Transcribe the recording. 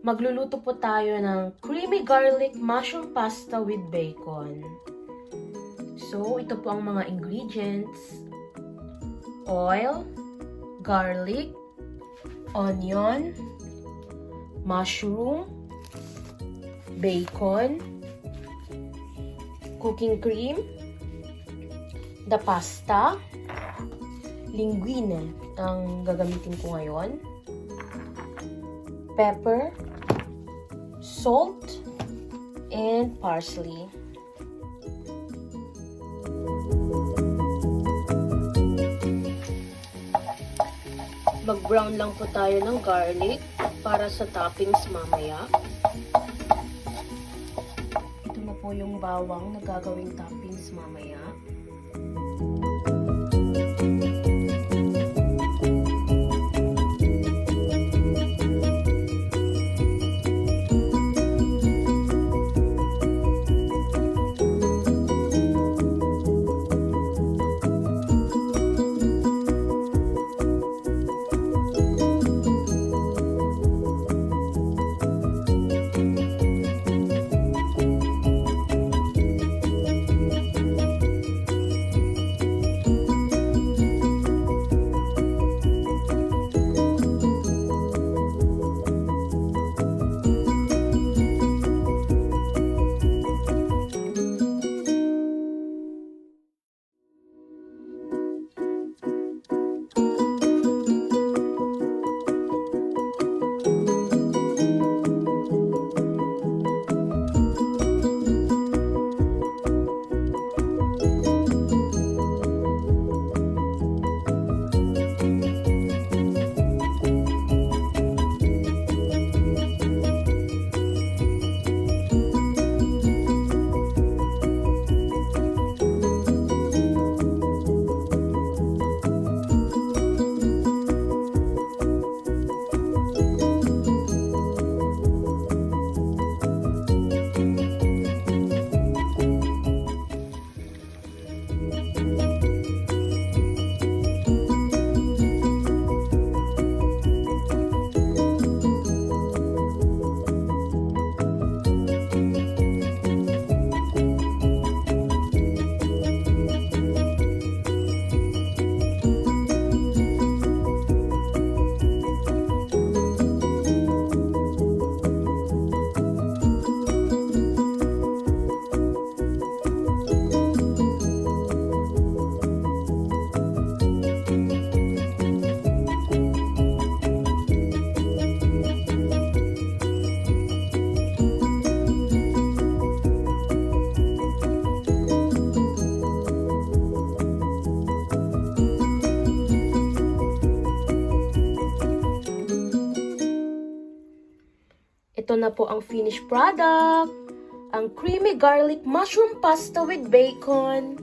Magluluto po tayo ng creamy garlic mushroom pasta with bacon. So, ito po ang mga ingredients. Oil, garlic, onion, mushroom, bacon, cooking cream, the pasta, linguine ang gagamitin ko ngayon, pepper, salt, and parsley. Mag-brown lang po tayo ng garlic para sa toppings mamaya. Ito na po yung bawang na gagawing toppings mamaya. Ito na po ang finished product. Ang creamy garlic mushroom pasta with bacon.